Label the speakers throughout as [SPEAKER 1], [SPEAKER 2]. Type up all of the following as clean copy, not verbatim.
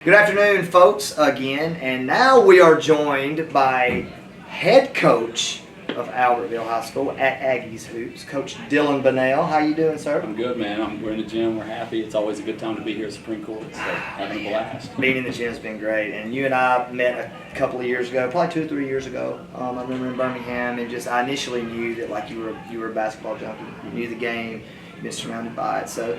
[SPEAKER 1] Good afternoon, folks, again, and now we are joined by head coach of Albertville High School at Aggies Hoops, Coach Dylan Bunnell. How you doing, sir?
[SPEAKER 2] I'm good, man. We're in the gym. We're happy. It's always a good time to be here at Supreme Court, so having a blast.
[SPEAKER 1] Being in the gym's been great, and you and I met a couple of years ago, probably 2 or 3 years ago. I remember in Birmingham, and I initially knew that like you were a basketball junkie. You knew the game, you've been surrounded by it. So,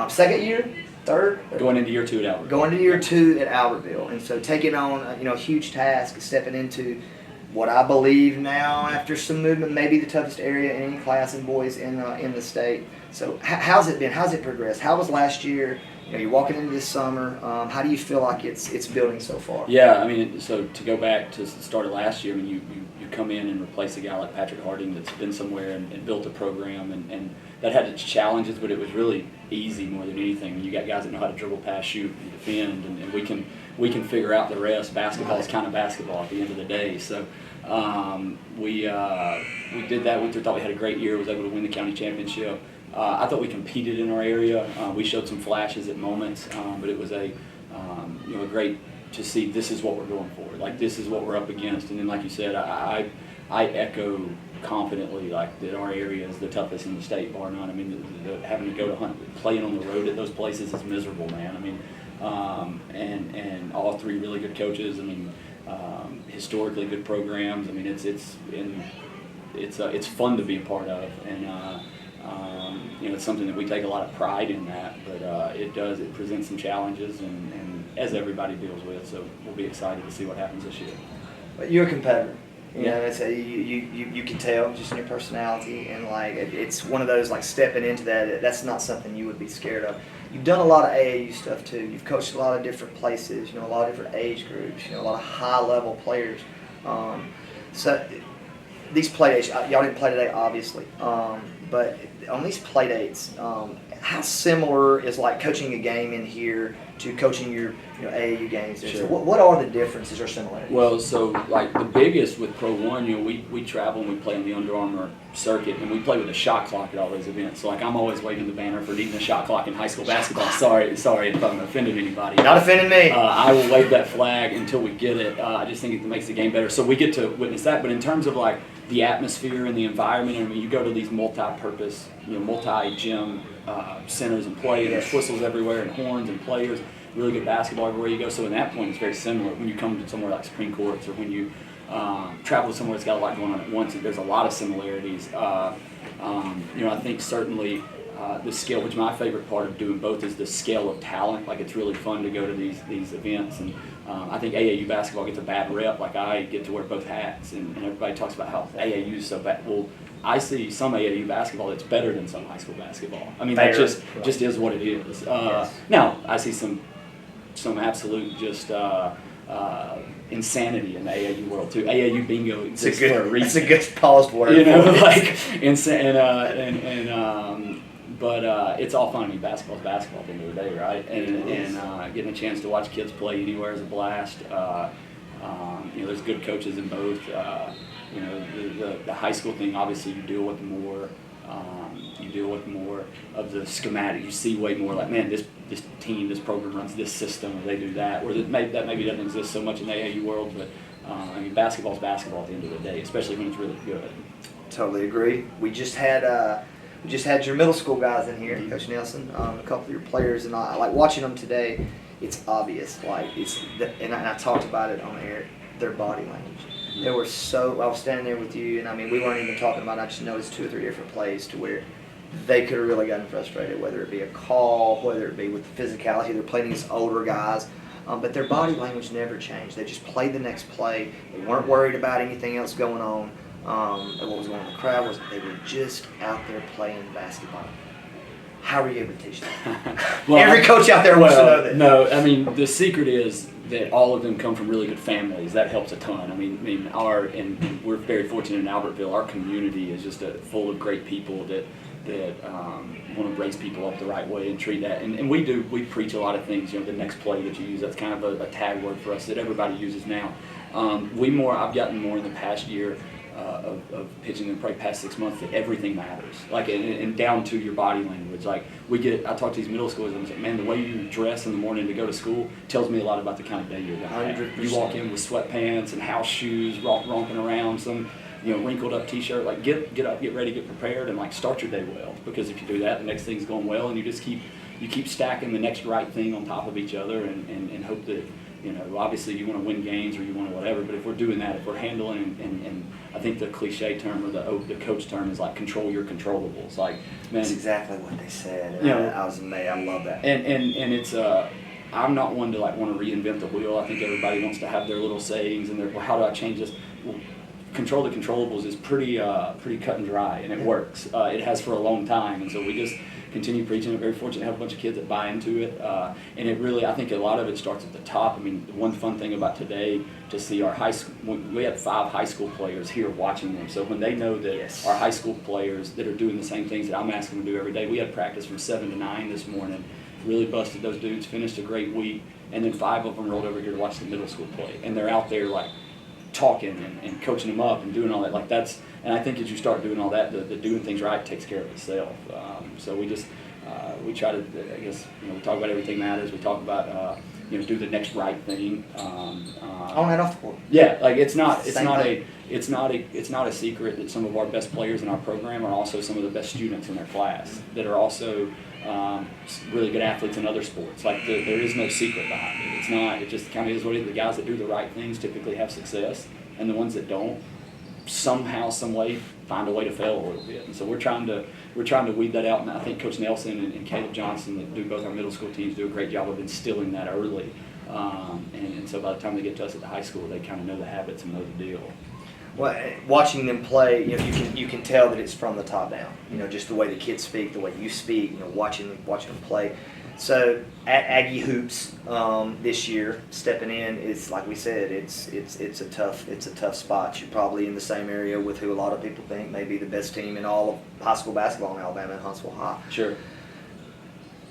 [SPEAKER 1] second year. Third?
[SPEAKER 2] Going into year 2 at Albertville.
[SPEAKER 1] Going into year 2 at Albertville, and so taking on a huge task, stepping into what I believe now, after some movement, maybe the toughest area in any class in boys in the state. So how's it been? How's it progressed? How was last year? You're walking into this summer. How do you feel like it's building so far?
[SPEAKER 2] Yeah, I mean, so to go back to the start of last year, I mean, you come in and replace a guy like Patrick Harding that's been somewhere and built a program, and that had its challenges, but it was really easy more than anything. You got guys that know how to dribble, pass, shoot, and defend, and we can figure out the rest. Basketball is kind of basketball at the end of the day. So we did that. We thought we had a great year. Was able to win the county championship. I thought we competed in our area. We showed some flashes at moments, but it was a great to see this is what we're going for. Like, this is what we're up against. And then, like you said, I echo confidently like that our area is the toughest in the state, bar none. I mean, having to go to playing on the road at those places is miserable, man. I mean, and all 3 really good coaches. I mean, historically good programs. I mean, it's fun to be a part of, and it's something that we take a lot of pride in that. But it presents some challenges, and as everybody deals with. So we'll be excited to see what happens this year.
[SPEAKER 1] But you're a competitor. You know, it's you can tell just in your personality, and like it's one of those like stepping into that. That's not something you would be scared of. You've done a lot of AAU stuff too. You've coached a lot of different places. A lot of different age groups. A lot of high level players. So these play dates, y'all didn't play today, obviously. But on these play dates, how similar is like coaching a game in here to coaching your AAU games?
[SPEAKER 2] Sure.
[SPEAKER 1] So what are the differences or similarities?
[SPEAKER 2] Well, so like the biggest with Pro 1, we travel and we play on the Under Armour circuit, and we play with a shot clock at all those events. So like I'm always waving the banner for needing a shot clock in high school basketball. Sorry if I'm offending anybody.
[SPEAKER 1] Not offending me.
[SPEAKER 2] I will wave that flag until we get it. I just think it makes the game better. So we get to witness that. But in terms of like the atmosphere and the environment, I mean, you go to these multi-purpose, multi-gym centers and play, and there's whistles everywhere and horns and players, really good basketball everywhere you go. So in that point, it's very similar. When you come to somewhere like Supreme Courts, or when you travel to somewhere that's got a lot going on at once, there's a lot of similarities. I think certainly the scale, which my favorite part of doing both is the scale of talent. Like, it's really fun to go to these events, and I think AAU basketball gets a bad rep. Like, I get to wear both hats, and everybody talks about how AAU is so bad. Well, I see some AAU basketball that's better than some high school basketball. I mean, that just is what it is.
[SPEAKER 1] Yes.
[SPEAKER 2] Now, I see some absolute just insanity in the AAU world too. AAU bingo exists for a reason.
[SPEAKER 1] It's a good pause word.
[SPEAKER 2] But it's all fun. I mean, basketball's basketball at the end of the day, right? And getting a chance to watch kids play anywhere is a blast. There's good coaches in both. The high school thing, obviously, you deal with more. You deal with more of the schematic. You see way more like, man, this team, this program runs this system, or they do that. Or that maybe doesn't exist so much in the AAU world, but basketball's basketball at the end of the day, especially when it's really good.
[SPEAKER 1] Totally agree. We just had your middle school guys in here, Coach Nelson, a couple of your players, and I like watching them today. It's obvious, like and I talked about it on air. Their body language. They were I was standing there with you, and I mean, we weren't even talking about it. I just noticed 2 or 3 different plays to where they could have really gotten frustrated, whether it be a call, whether it be with the physicality. They're playing against older guys, but their body language never changed. They just played the next play. They weren't worried about anything else going on. And what was going on in the crowd was they were just out there playing basketball. How are you able to teach that? Well, every coach out there wants to know that.
[SPEAKER 2] No, I mean, the secret is that all of them come from really good families. That helps a ton. I mean, and we're very fortunate in Albertville. Our community is just full of great people that want to raise people up the right way and treat that. And we preach a lot of things. The next play that you use, that's kind of a tag word for us that everybody uses now. I've gotten more in the past year of pitching and probably past 6 months that everything matters, like and down to your body language. Like I talk to these middle schoolers and I'm like, man, the way you dress in the morning to go to school tells me a lot about the kind of day you're gonna have.
[SPEAKER 1] 100%.
[SPEAKER 2] You walk in with sweatpants and house shoes, romping around, some wrinkled up t-shirt. Like get up, get ready, get prepared, and like start your day well. Because if you do that, the next thing's going well, and you just keep stacking the next right thing on top of each other, and hope that. Obviously you want to win games or you want to whatever, but if we're doing that, if we're handling, and I think the cliche term or the coach term is like control your controllables. Like, man,
[SPEAKER 1] that's exactly what they said. I was amazed. I love that.
[SPEAKER 2] And it's I'm not one to like want to reinvent the wheel. I think everybody wants to have their little sayings and well, how do I change this? Well, control the controllables is pretty cut and dry, and it works. It has for a long time, and so we just continue preaching it. Very fortunate to have a bunch of kids that buy into it, and it really, I think a lot of it starts at the top. I mean, the one fun thing about today, to see our high school, we had 5 high school players here watching them, so when they know that our high school players that are doing the same things that I'm asking them to do every day, we had practice from 7 to 9 this morning, really busted those dudes, finished a great week, and then 5 of them rolled over here to watch the middle school play, and they're out there like talking and coaching them up and doing all that. Like that's, and I think as you start doing all that, the doing things right takes care of itself. So we just we try to, I guess, we talk about everything matters. We talk about do the next right thing.
[SPEAKER 1] On and off the court.
[SPEAKER 2] Yeah, like it's not a secret that some of our best players in our program are also some of the best students in their class that are also really good athletes in other sports. Like there is no secret behind it. It's not. It just kind of is what it is. The guys that do the right things typically have success, and the ones that don't, somehow, some way, find a way to fail a little bit. And so we're trying to weed that out. And I think Coach Nelson and Caleb Johnson, that do both our middle school teams, do a great job of instilling that early. And so by the time they get to us at the high school, they kind of know the habits and know the deal.
[SPEAKER 1] Well, watching them play, you can tell that it's from the top down. Just the way the kids speak, the way you speak. Watching them play. So at Aggie Hoops this year, stepping in is, like we said, it's a tough spot. You're probably in the same area with who a lot of people think may be the best team in all of high school basketball in Alabama, and Huntsville High.
[SPEAKER 2] Sure.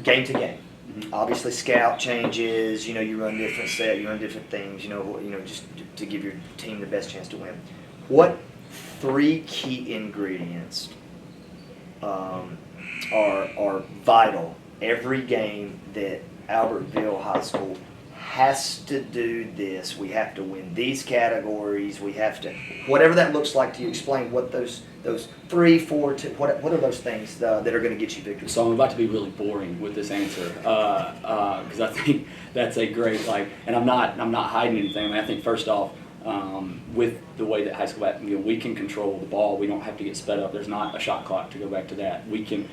[SPEAKER 1] Game to game. Mm-hmm. Obviously, scout changes. You run different set. You run different things. Just to give your team the best chance to win. What 3 key ingredients are vital every game that Albertville High School has to do this? We have to win these categories. We have to, whatever that looks like to you. Explain what those 3, 4, 2, what are those things that are going to get you victory?
[SPEAKER 2] So I'm about to be really boring with this answer because I think that's a great and I'm not hiding anything. I mean, I think first off, with the way that high school, we can control the ball. We don't have to get sped up. There's not a shot clock to go back to that. We can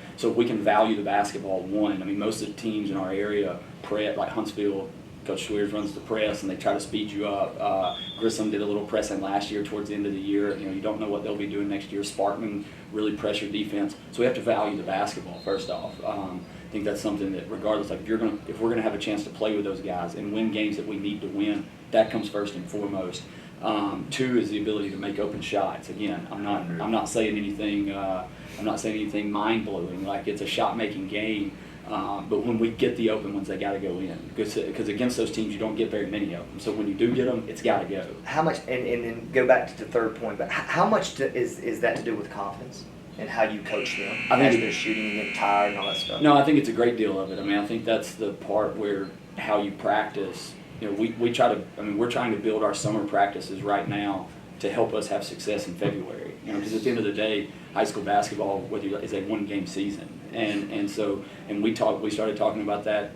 [SPEAKER 2] value the basketball. One, I mean, most of the teams in our area, like Huntsville, Coach Schweers runs the press, and they try to speed you up. Grissom did a little pressing last year towards the end of the year. You don't know what they'll be doing next year. Sparkman really pressure defense. So we have to value the basketball first off. I think that's something that, regardless, if we're gonna have a chance to play with those guys and win games that we need to win, that comes first and foremost. 2 is the ability to make open shots. Again, I'm not saying anything. I'm not saying anything mind blowing. Like it's a shot making game. But when we get the open ones, they got to go in because against those teams you don't get very many of them. So when you do get them, it's got to go.
[SPEAKER 1] How much? And then go back to the third point. But how much is that to do with confidence and how you coach them as they're shooting and getting tired and all that stuff?
[SPEAKER 2] No, I think it's a great deal of it. I mean, I think that's the part where how you practice. We try to. I mean, we're trying to build our summer practices right now to help us have success in February. Because at the end of the day, high school basketball is a 1-game season, and so we started talking about that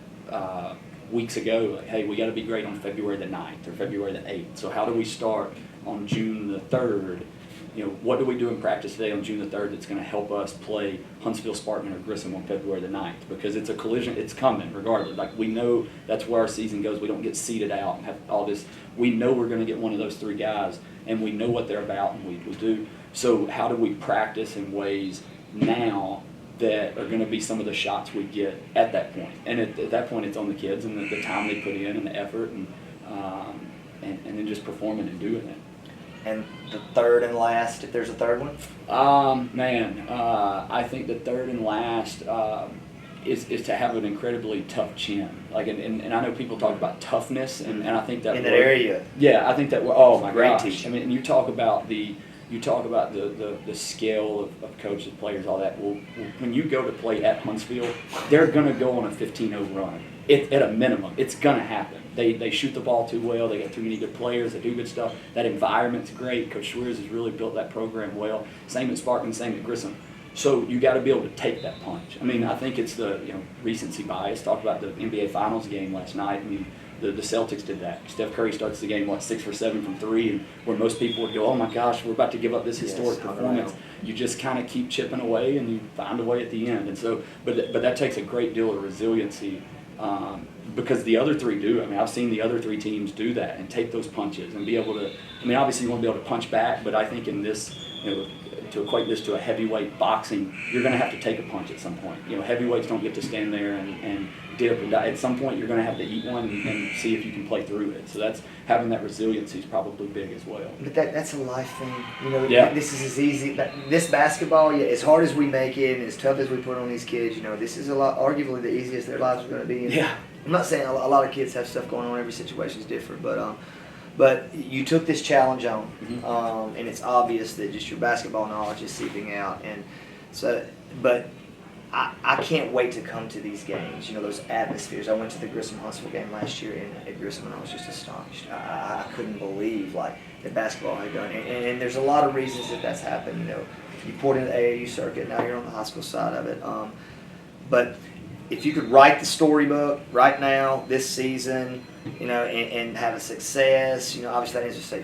[SPEAKER 2] weeks ago. Like, hey, we got to be great on February the 9th or February the 8th. So how do we start on June the 3rd? What do we do in practice today on June the 3rd that's going to help us play Huntsville, Sparkman, or Grissom on February the 9th? Because it's a collision. It's coming regardless. Like we know that's where our season goes. We don't get seeded out and have all this. We know we're going to get one of those 3 guys, and we know what they're about, and we do. So how do we practice in ways now that are going to be some of the shots we get at that point? And at that point, it's on the kids and the time they put in and the effort and then just performing and doing it.
[SPEAKER 1] And the third and last, if there's a third one?
[SPEAKER 2] I think the third and last is to have an incredibly tough chin. And I know people talk about toughness, and I think that
[SPEAKER 1] in that area.
[SPEAKER 2] Yeah, I think that. Oh my
[SPEAKER 1] great
[SPEAKER 2] gosh!
[SPEAKER 1] teaching.
[SPEAKER 2] I mean, and you talk about the you talk about the skill of coaches, players, all that. Well, when you go to play at Huntsville, they're going to go on a 15-0 run. At a minimum, it's going to happen. They shoot the ball too well. They got too many good players. They do good stuff. That environment's great. Coach Schweers has really built that program well. Same at Sparkman, same at Grissom. So you got to be able to take that punch. I mean, I think it's the recency bias. Talked about the NBA Finals game last night. I mean, the Celtics did that. Steph Curry starts the game 6 for 7 from 3, and where most people would go, "Oh my gosh, we're about to give up this historic performance." You just kind of keep chipping away, and you find a way at the end. And so, but that takes a great deal of resiliency. Because the other three do. I mean, I've seen the other 3 teams do that and take those punches and be able to. I mean, obviously you want to be able to punch back, but I think in this, to equate this to a heavyweight boxing, you're going to have to take a punch at some point. Heavyweights don't get to stand there and dip and die. At some point, you're going to have to eat one and see if you can play through it. So that's having that resiliency is probably big as well.
[SPEAKER 1] But that's a life thing. This is as easy. This basketball, as hard as we make it, and as tough as we put on these kids, this is arguably the easiest their lives are going to be. And I'm not saying a lot of kids have stuff going on. Every situation is different, but you took this challenge on, and it's obvious that just your basketball knowledge is seeping out. And so, but I can't wait to come to these games. Those atmospheres. I went to the Grissom-Huntsville game last year at Grissom, and I was just astonished. I couldn't believe that basketball had done. And there's a lot of reasons that's happened. You poured in the AAU circuit. Now you're on the high school side of it. But if you could write the storybook right now, this season, and have a success, obviously that is to say,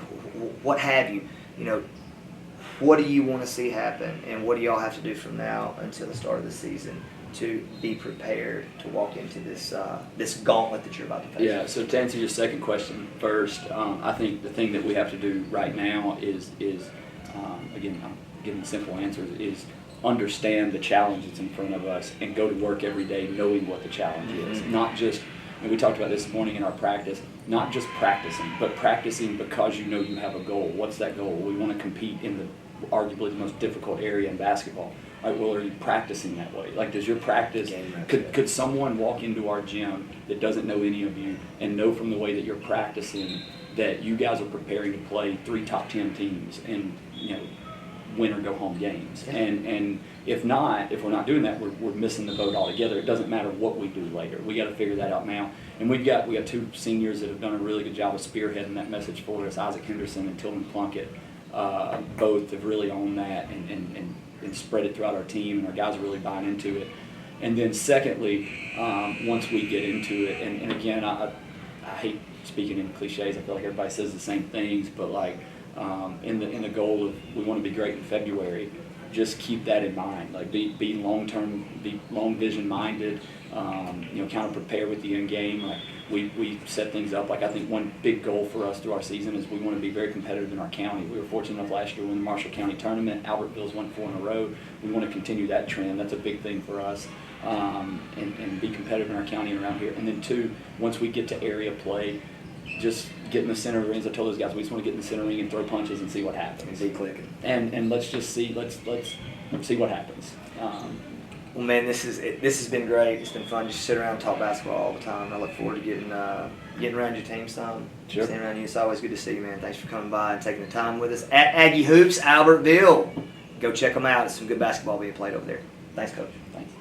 [SPEAKER 1] what have you, what do you want to see happen, and what do y'all have to do from now until the start of the season to be prepared to walk into this this gauntlet that you're about to face?
[SPEAKER 2] Yeah. So to answer your second question first, I think the thing that we have to do right now is again, I'm giving simple answers, is understand the challenge that's in front of us and go to work every day knowing what the challenge is. Not just, and we talked about this morning in our practice, not just practicing, but practicing because you have a goal. What's that goal? We want to compete in arguably the most difficult area in basketball. Right, well, are you practicing that way? Does your practice, could someone walk into our gym that doesn't know any of you and know from the way that you're practicing that you guys are preparing to play 3 top 10 teams and, win or go home games? And if we're not doing that, we're missing the boat altogether. It doesn't matter what we do later. We got to figure that out now. And we got 2 seniors that have done a really good job of spearheading that message for us. Isaac Henderson and Tillman Plunkett, both have really owned that and spread it throughout our team, and our guys are really buying into it. And then secondly, once we get into it, and again, I hate speaking in cliches. I feel like everybody says the same things, but in the goal of we want to be great in February, just keep that in mind. Be long-term, be long vision minded. Kind of prepare with the end game. We set things up. I think one big goal for us through our season is we want to be very competitive in our county. We were fortunate enough last year to win the Marshall County tournament. Albertville's won 4 in a row. We want to continue that trend. That's a big thing for us. And be competitive in our county and around here. And then 2, once we get to area play, just get in the center rings. I told those guys we just want to get in the center ring and throw punches and see what happens.
[SPEAKER 1] Be clicking.
[SPEAKER 2] And let's just see. Let's see what happens.
[SPEAKER 1] Well, man, this has been great. It's been fun. Just sit around and talk basketball all the time. I look forward to getting around your team some.
[SPEAKER 2] Sure.
[SPEAKER 1] Staying around you. It's always good to see you, man. Thanks for coming by and taking the time with us at Aggie Hoops, Albertville. Go check them out. It's some good basketball being played over there. Thanks, Coach.
[SPEAKER 2] Thanks.